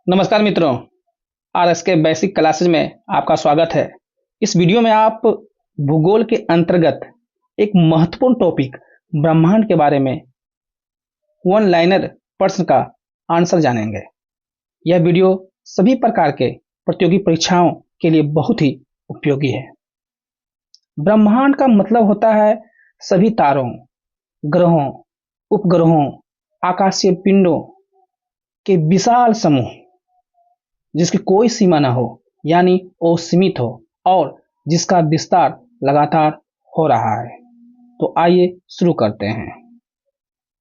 नमस्कार मित्रों। आरएस के बेसिक क्लासेज में आपका स्वागत है। इस वीडियो में आप भूगोल के अंतर्गत एक महत्वपूर्ण टॉपिक ब्रह्मांड के बारे में वन लाइनर प्रश्न का आंसर जानेंगे। यह वीडियो सभी प्रकार के प्रतियोगी परीक्षाओं के लिए बहुत ही उपयोगी है। ब्रह्मांड का मतलब होता है सभी तारों, ग्रहों, उपग्रहों, आकाशीय पिंडों के विशाल समूह जिसकी कोई सीमा ना हो, यानी असीमित हो और जिसका विस्तार लगातार हो रहा है। तो आइए शुरू करते हैं।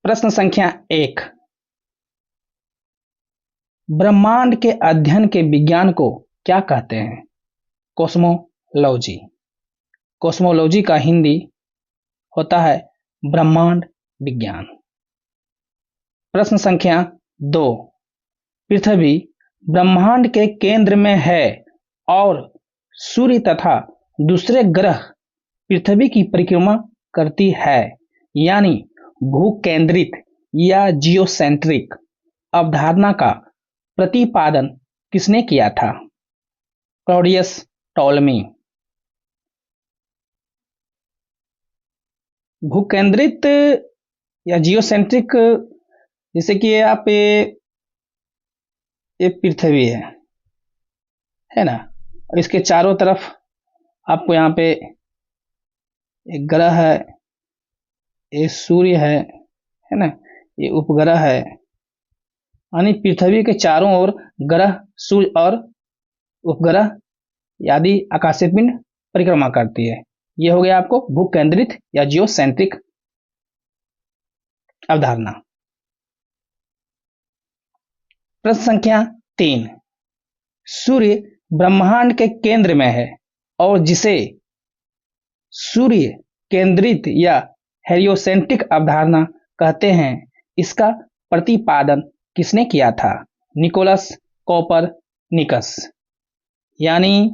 प्रश्न संख्या 1, ब्रह्मांड के अध्ययन के विज्ञान को क्या कहते हैं? कॉस्मोलॉजी। कॉस्मोलॉजी का हिंदी होता है ब्रह्मांड विज्ञान। प्रश्न संख्या 2, पृथ्वी ब्रह्मांड के केंद्र में है और सूर्य तथा दूसरे ग्रह पृथ्वी की परिक्रमा करती है, यानी भूकेंद्रित या जियोसेंट्रिक अवधारणा का प्रतिपादन किसने किया था? Claudius Ptolemy. भूकेंद्रित या जियोसेंट्रिक, जैसे कि आप ये पृथ्वी है ना, और इसके चारों तरफ आपको यहाँ पे एक ग्रह है, ये सूर्य है ना, ये उपग्रह है, यानी पृथ्वी के चारों ओर ग्रह, सूर्य और उपग्रह आदि आकाशीय पिंड परिक्रमा करती है। ये हो गया आपको भूकेंद्रित या जियोसेंट्रिक अवधारणा। प्रश्न संख्या 3, सूर्य ब्रह्मांड के केंद्र में है और जिसे सूर्य केंद्रित या हेलियोसेंट्रिक अवधारणा कहते हैं, इसका प्रतिपादन किसने किया था? Nicholas Copernicus. यानी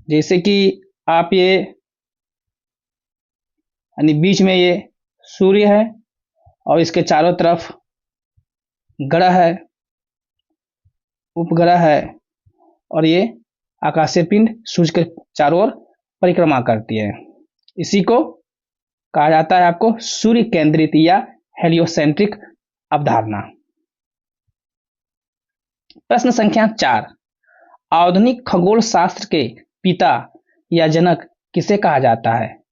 जैसे कि आप यानी बीच में ये सूर्य है और इसके चारों तरफ ग्रह है, उपग्रह है, और ये आकाशीय पिंड सूर्य के चारों ओर परिक्रमा करती है। इसी को कहा जाता है आपको सूर्य केंद्रित या हेलियोसेंट्रिक अवधारणा। प्रश्न संख्या 4, आधुनिक खगोल शास्त्र के पिता या जनक किसे कहा जाता है?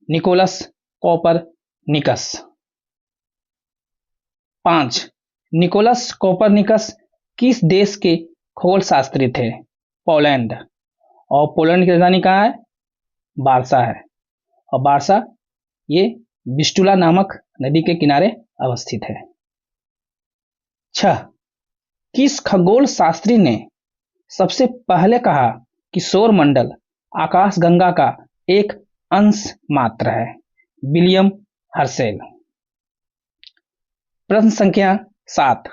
Nicholas Copernicus. 5, निकोलस कोपरनिकस किस देश के खगोल शास्त्री थे? पोलैंड। और पोलैंड की राजधानी कहाँ है? वार्सा है, और वार्सा ये विस्टुला नामक नदी के किनारे अवस्थित है। 6, किस खगोल शास्त्री ने सबसे पहले कहा कि सौर मंडल आकाशगंगा का एक अंश मात्र है? William Herschel. प्रश्न संख्या 7,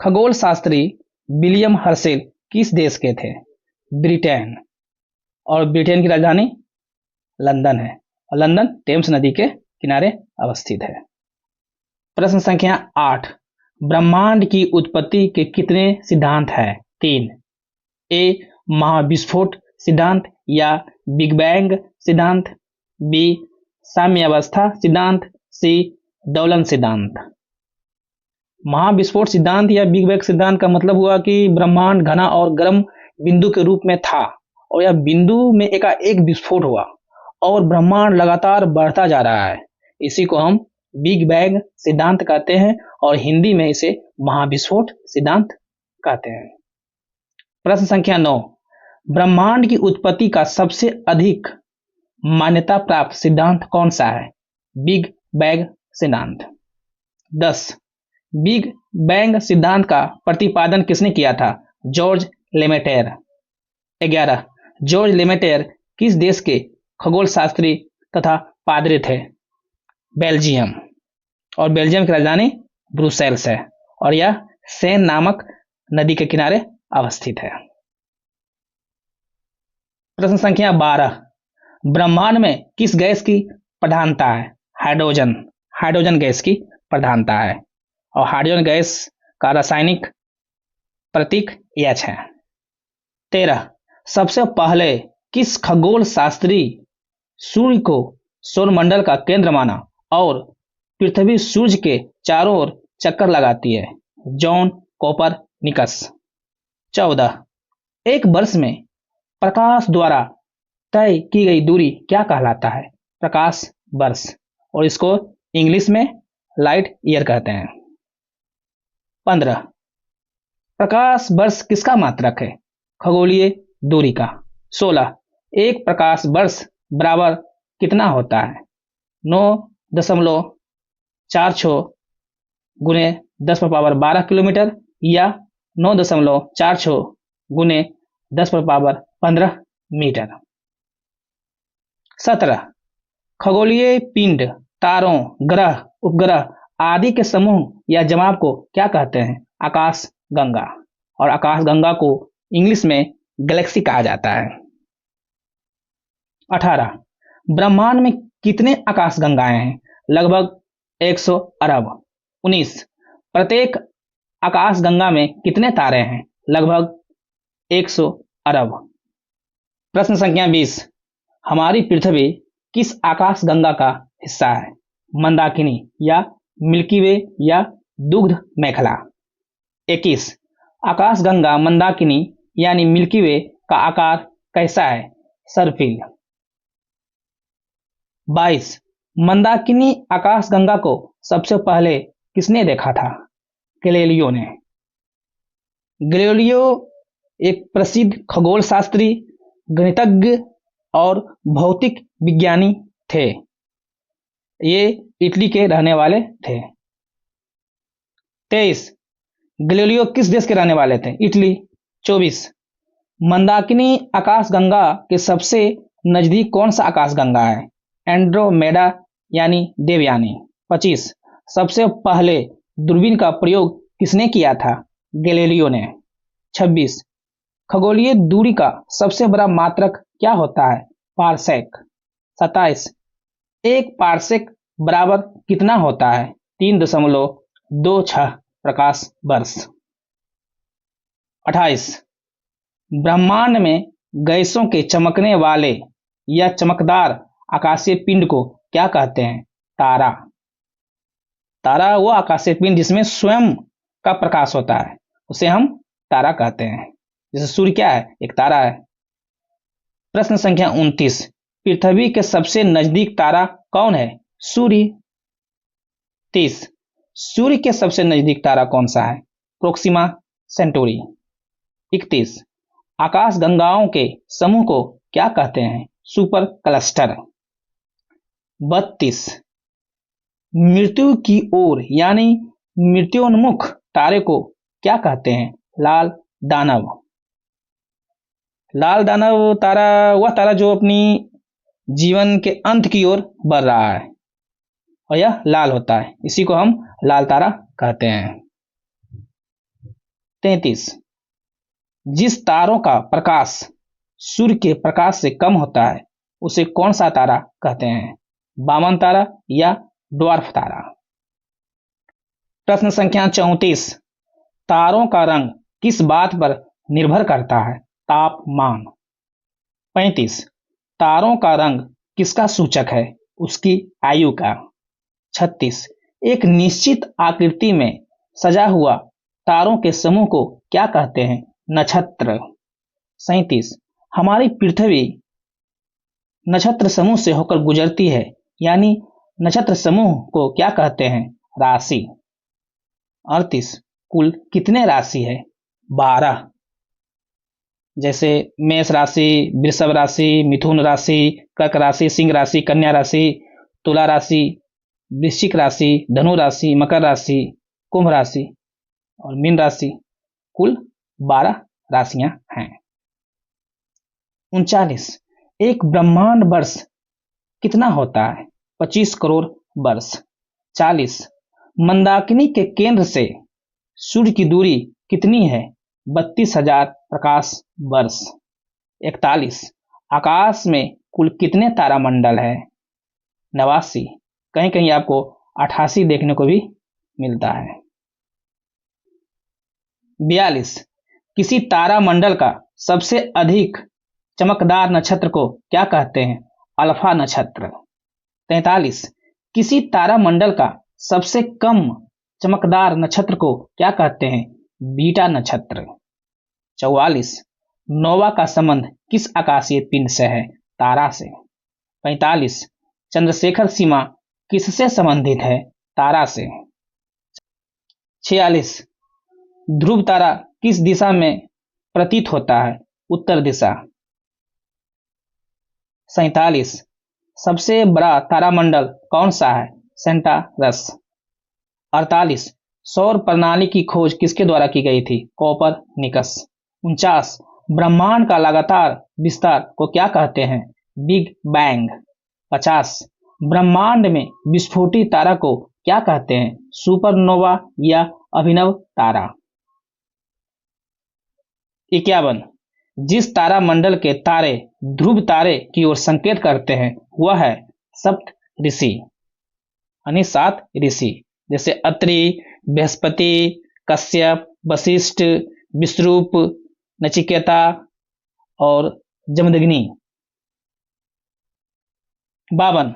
खगोल शास्त्री विलियम हर्शेल किस देश के थे? ब्रिटेन। और ब्रिटेन की राजधानी लंदन है, और लंदन टेम्स नदी के किनारे अवस्थित है। प्रश्न संख्या 8, ब्रह्मांड की उत्पत्ति के कितने सिद्धांत हैं? 3, ए महाविस्फोट सिद्धांत या बिग बैंग सिद्धांत, बी साम्यावस्था सिद्धांत, सी दोलन सिद्धांत। महाविस्फोट सिद्धांत या बिग बैंग सिद्धांत का मतलब हुआ कि ब्रह्मांड घना और गर्म बिंदु के रूप में था और यह बिंदु में एकाएक विस्फोट हुआ और ब्रह्मांड लगातार बढ़ता जा रहा है। इसी को हम बिग बैंग सिद्धांत कहते हैं और हिंदी में इसे महाविस्फोट सिद्धांत कहते हैं। प्रश्न संख्या 9, ब्रह्मांड की उत्पत्ति का सबसे अधिक मान्यता प्राप्त सिद्धांत कौन सा है? बिग बैंग सिद्धांत। 10, बिग बैंग सिद्धांत का प्रतिपादन किसने किया था? जॉर्ज लेमेटेर। 11, जॉर्ज लेमेटेर किस देश के खगोल शास्त्री तथा पादरी थे? बेल्जियम। और बेल्जियम की राजधानी ब्रुसेल्स है, और यह सेन नामक नदी के किनारे अवस्थित है। प्रश्न संख्या 12, ब्रह्मांड में किस गैस की प्रधानता है? हाइड्रोजन। हाइड्रोजन गैस की प्रधानता है, और हाइड्रोजन गैस का रासायनिक प्रतीक एच है। 13 सबसे पहले किस खगोल शास्त्री सूर्य को सौरमंडल का केंद्र माना और पृथ्वी सूर्य के चारों ओर चक्कर लगाती है? John Copernicus. 14 एक वर्ष में प्रकाश द्वारा तय की गई दूरी क्या कहलाता है? प्रकाश वर्ष, और इसको इंग्लिश में लाइट ईयर कहते हैं। 15 प्रकाश वर्ष किसका मात्रक है? खगोलीय दूरी का। 16 एक प्रकाश वर्ष बराबर कितना होता है? 9.46 गुने 10 की पावर 12 किलोमीटर या 9.46 गुने 10 की पावर 15 मीटर। 17 खगोलीय पिंड, तारों, ग्रह, उपग्रह आदि के समूह या जमाव को क्या कहते हैं? आकाश गंगा, और आकाश गंगा को इंग्लिश में गैलेक्सी कहा जाता है। 18 ब्रह्मांड में कितने आकाश गंगाएं हैं? लगभग 100 अरब। 19 प्रत्येक आकाश गंगा में कितने तारे हैं? लगभग 100 अरब। प्रश्न संख्या 20 हमारी पृथ्वी किस आकाश गंगा का हिस्सा है? मंदाकिनी या मिल्की वे या दुग्ध मेखला। 21 आकाश गंगा मंदाकिनी यानी मिल्की वे का आकार कैसा है? सर्पिल। 22 मंदाकिनी आकाश गंगा को सबसे पहले किसने देखा था? गैलीलियो ने। गैलीलियो एक प्रसिद्ध खगोल शास्त्री, गणितज्ञ और भौतिक विज्ञानी थे। ये इटली के रहने वाले थे। 23 गैलीलियो किस देश के रहने वाले थे? इटली। 24 मंदाकिनी आकाश गंगा के सबसे नजदीक कौन सा आकाश गंगा है? एंड्रोमेडा यानी देवयानी। 25 सबसे पहले दूरबीन का प्रयोग किसने किया था? गैलीलियो ने। 26 खगोलीय दूरी का सबसे बड़ा मात्रक क्या होता है? पारसेक। 27 एक पारसेक बराबर कितना होता है? 3.26 प्रकाश वर्ष। 28 ब्रह्मांड में गैसों के चमकने वाले या चमकदार आकाशीय पिंड को क्या कहते हैं? तारा। तारा वो आकाशीय पिंड जिसमें स्वयं का प्रकाश होता है, उसे हम तारा कहते हैं। जैसे सूर्य क्या है? एक तारा है। प्रश्न संख्या 29 पृथ्वी के सबसे नजदीक तारा कौन है? सूर्य। 30 सूर्य के सबसे नजदीक तारा कौन सा है? Proxima Centauri. 31 आकाश गंगाओं के समूह को क्या कहते हैं? Super cluster. 32 मृत्यु की ओर यानी मृत्योन्मुख तारे को क्या कहते हैं? लाल दानव। लाल दानव तारा वह तारा जो अपनी जीवन के अंत की ओर बढ़ रहा है और यह लाल होता है, इसी को हम लाल तारा कहते हैं। 33 जिस तारों का प्रकाश सूर्य के प्रकाश से कम होता है उसे कौन सा तारा कहते हैं? वामन तारा या ड्वार्फ तारा। प्रश्न संख्या 34 तारों का रंग किस बात पर निर्भर करता है? तापमान। 35 तारों का रंग किसका सूचक है? उसकी आयु का। 36 एक निश्चित आकृति में सजा हुआ तारों के समूह को क्या कहते हैं? नक्षत्र। 37 हमारी पृथ्वी नक्षत्र समूह से होकर गुजरती है, यानी नक्षत्र समूह को क्या कहते हैं? राशि। 38 कुल कितने राशि है? 12। जैसे मेष राशि, वृषभ राशि, मिथुन राशि, कर्क राशि, सिंह राशि, कन्या राशि, तुला राशि, वृश्चिक राशि, धनु राशि, मकर राशि, कुंभ राशि और मीन राशि। कुल 12 राशियां हैं। 39 एक ब्रह्मांड वर्ष कितना होता है? 25 करोड़ वर्ष। 40 मंदाकिनी के केंद्र से सूर्य की दूरी कितनी है? 32,000 प्रकाश वर्ष। 41 आकाश में कुल कितने तारामंडल है? 89। कहीं कहीं आपको 88 देखने को भी मिलता है। 42 किसी तारामंडल का सबसे अधिक चमकदार नक्षत्र को क्या कहते हैं? अल्फा नक्षत्र। 43, किसी तारामंडल का सबसे कम चमकदार नक्षत्र को क्या कहते हैं? बीटा नक्षत्र। 44, नोवा का संबंध किस आकाशीय पिंड से है? तारा से। 45, चंद्रशेखर सीमा किससे संबंधित है? तारा से। 46, ध्रुव तारा किस दिशा में प्रतीत होता है? उत्तर दिशा। 47, सबसे बड़ा तारामंडल कौन सा है? सेंटारस। 48, सौर प्रणाली की खोज किसके द्वारा की गई थी? कोपरनिकस। 49, ब्रह्मांड का लगातार विस्तार को क्या कहते हैं? Big bang. 50, ब्रह्मांड में विस्फोटित तारा को क्या कहते हैं? सुपरनोवा या अभिनव तारा। 51, जिस तारामंडल के तारे ध्रुव तारे की ओर संकेत करते हैं वह है सप्त ऋषि, यानी 7 ऋषि, जैसे अत्रि, बृहस्पति, कश्यप, वशिष्ठ, विश्वरूप, नचिकेता और जमदग्नि। 52,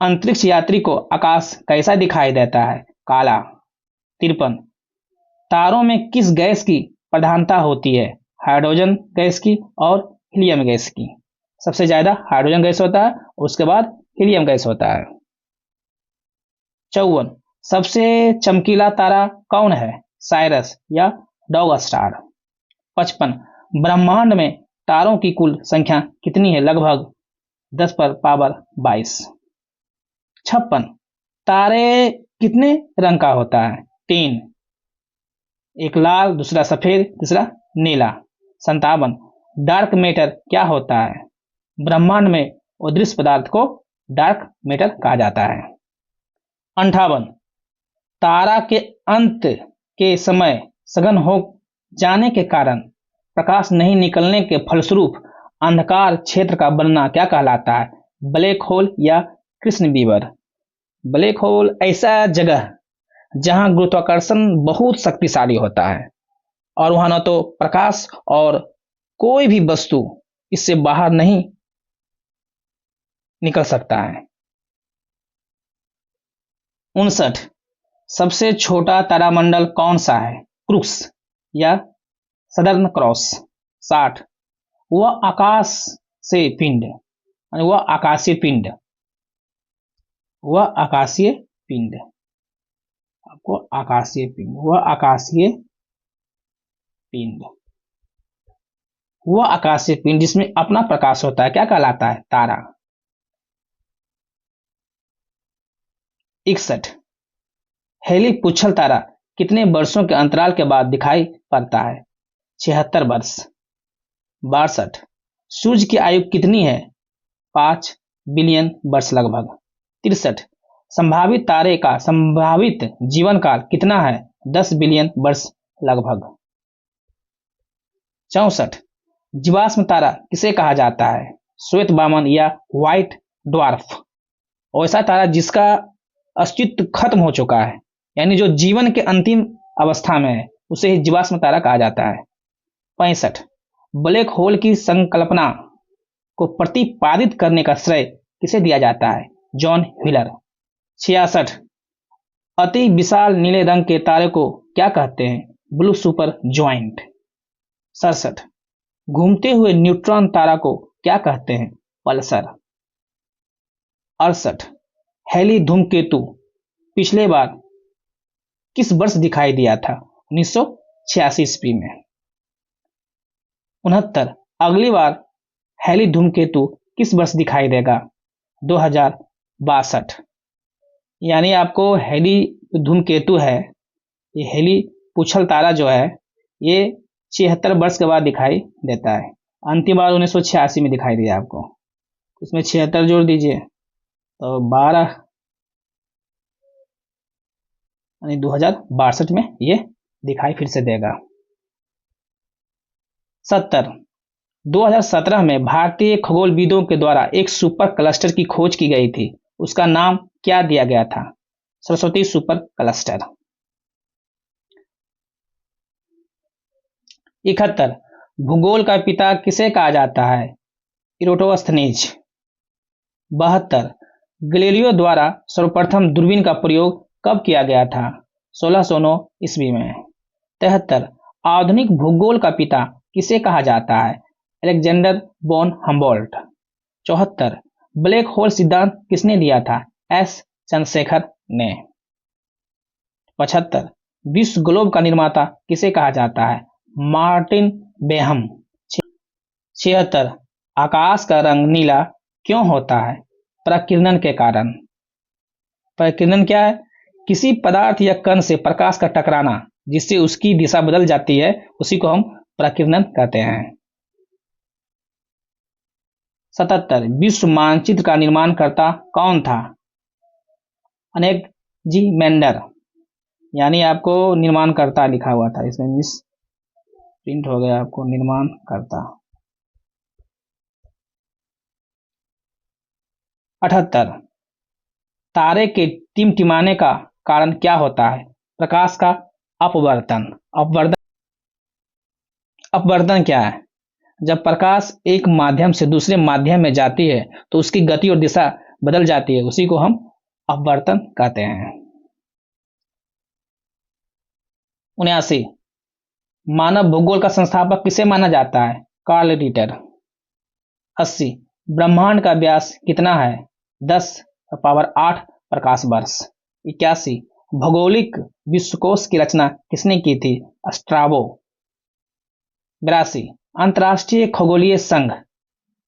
अंतरिक्ष यात्री को आकाश कैसा दिखाई देता है? काला। 53, तारों में किस गैस की प्रधानता होती है? हाइड्रोजन गैस की और हीलियम गैस की। सबसे ज्यादा हाइड्रोजन गैस होता है, उसके बाद हीलियम गैस होता है। 54, सबसे चमकीला तारा कौन है? साइरस या डॉग स्टार। 55, ब्रह्मांड में तारों की कुल संख्या कितनी है? लगभग 10⁻22। 56, तारे कितने रंग का होता है? 3, एक लाल, दूसरा सफेद, तीसरा नीला। 57, डार्क मैटर क्या होता है? ब्रह्मांड में अदृश्य पदार्थ को डार्क मैटर कहा जाता है। 58, तारा के अंत के समय सघन हो जाने के कारण प्रकाश नहीं निकलने के फलस्वरूप अंधकार क्षेत्र का बनना क्या कहलाता है? ब्लैक होल या कृष्ण बीवर। ब्लैक होल ऐसा जगह जहां गुरुत्वाकर्षण बहुत शक्तिशाली होता है और वहां न तो प्रकाश और कोई भी वस्तु इससे बाहर नहीं निकल सकता है। 59, सबसे छोटा तारामंडल कौन सा है? क्रूक्स या सदर्न क्रॉस। 60, वह आकाश से पिंड, वह आकाशीय पिंड, वह आकाशीय पिंड, आपको आकाशीय पिंड, वह आकाशीय पिंड, वह आकाशीय पिंड जिसमें अपना प्रकाश होता है क्या कहलाता है? तारा। 61, हेली पुच्छल तारा कितने वर्षों के अंतराल के बाद दिखाई पड़ता है? 76 वर्ष। 62, सूर्य की आयु कितनी है? 5 बिलियन वर्ष लगभग। 63, संभावित तारे का संभावित जीवन काल कितना है? 10 बिलियन वर्ष लगभग। 64, जीवाश्म तारा किसे कहा जाता है? श्वेत वामन या व्हाइट ड्वार्फ। ऐसा तारा जिसका अस्तित्व खत्म हो चुका है, यानी जो जीवन के अंतिम अवस्था में है, उसे ही जीवाश्म तारा कहा जाता है। 65, ब्लैक होल की संकल्पना को प्रतिपादित करने का श्रेय किसे दिया जाता है? John wheeler. 66, अति विशाल नीले रंग के तारे को क्या कहते हैं? Blue super joint. 67, घूमते हुए न्यूट्रॉन तारा को क्या कहते हैं? पल्सर। 68, हेली धूमकेतु पिछले बार किस वर्ष दिखाई दिया था? 1986 ईस्वी में। 69, अगली बार हेली धूमकेतु किस वर्ष दिखाई देगा? 2062। यानी आपको हेली धूमकेतु है, ये हेली पुच्छल तारा जो है, ये 76 वर्ष के बाद दिखाई देता है। अंतिम बार 1986 में दिखाई दिया आपको, उसमें 76 जोड़ दीजिए तो 12 यानी 2062 में ये दिखाई फिर से देगा। 70, 2017 में भारतीय खगोलविदों के द्वारा एक सुपर क्लस्टर की खोज की गई थी, उसका नाम क्या दिया गया था? Saraswati super cluster. 71 भूगोल का पिता किसे कहा जाता है? इरोटोस्थनीज। 72 गैलीलियो द्वारा सर्वप्रथम दूरबीन का प्रयोग कब किया गया था? 1609 ईस्वी में। 73 आधुनिक भूगोल का पिता किसे कहा जाता है? Alexander bone Humboldt. 74 black hole सिद्धांत किसने दिया था? एस चंद्रशेखर ने। 75 विश्व ग्लोब का निर्माता किसे कहा जाता है? Martin Behaim. 76 आकाश का रंग नीला क्यों होता है? प्रकीर्णन के कारण। प्रकीर्णन क्या है? किसी पदार्थ या कण से प्रकाश का टकराना जिससे उसकी दिशा बदल जाती है, उसी को हम प्रकीर्णन कहते हैं। 77 विश्व मानचित्र का निर्माणकर्ता कौन था? अलेक्जेंडर, यानी आपको निर्माणकर्ता लिखा हुआ था, इसमें मिस प्रिंट हो गया, आपको निर्माणकर्ता। 78 तारे के टिमटिमाने का कारण क्या होता है? प्रकाश का अपवर्तन। अपवर्तन क्या है? जब प्रकाश एक माध्यम से दूसरे माध्यम में जाती है तो उसकी गति और दिशा बदल जाती है, उसी को हम अपवर्तन कहते हैं। 79 मानव भूगोल का संस्थापक किसे माना जाता है? Karl Ritter. 80 ब्रह्मांड का व्यास कितना है? 10⁸ प्रकाश वर्ष। 81 भौगोलिक विश्वकोश की रचना किसने की थी? स्ट्राबो। 82 अंतर्राष्ट्रीय खगोलीय संघ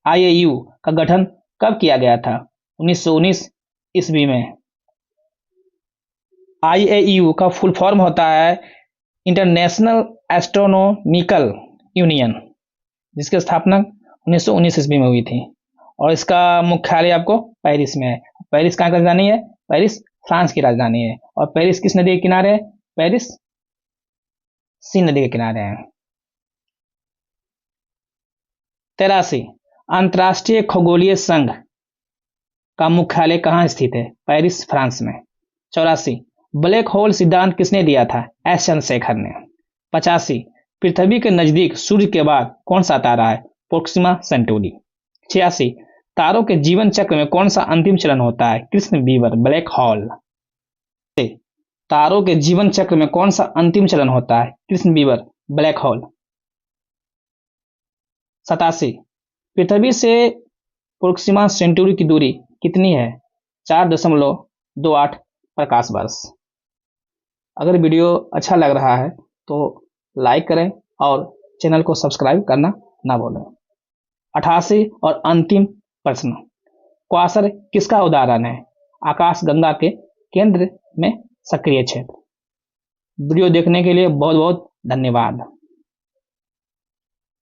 IAU का गठन कब किया गया था? 1919 ईस्वी में। IAU का फुल फॉर्म होता है इंटरनेशनल एस्ट्रोनॉमिकल यूनियन, जिसकी स्थापना 1919 ईस्वी में हुई थी और इसका मुख्यालय आपको पेरिस में है। पेरिस कहाँ की राजधानी है? पेरिस फ्रांस की राजधानी है। और पेरिस किस नदी के किनारे है? पेरिस सीन नदी के किनारे है। 83 अंतर्राष्ट्रीय खगोलीय संघ का मुख्यालय कहाँ स्थित है? पेरिस फ्रांस में। 84 ब्लैक होल सिद्धांत किसने दिया था? एस चंद्रशेखर ने। 85 पृथ्वी के नजदीक सूर्य के बाद कौन सा तारा है? प्रोक्सिमा सेंटूरी। 86 तारों के जीवन चक्र में कौन सा अंतिम चरण होता है? Krishna beaver black hole. तारों के जीवन चक्र में कौन सा अंतिम चरण होता है? Krishna beaver black hole. 87 पृथ्वी से प्रोक्सिमा सेंटूरी की दूरी कितनी है? 4.28 प्रकाश वर्ष। अगर वीडियो अच्छा लग रहा है तो लाइक करें और चैनल को सब्सक्राइब करना ना भूलें। 88 और अंतिम प्रश्न, क्वासर किसका उदाहरण है? आकाशगंगा के केंद्र में सक्रिय क्षेत्र। वीडियो देखने के लिए बहुत बहुत धन्यवाद।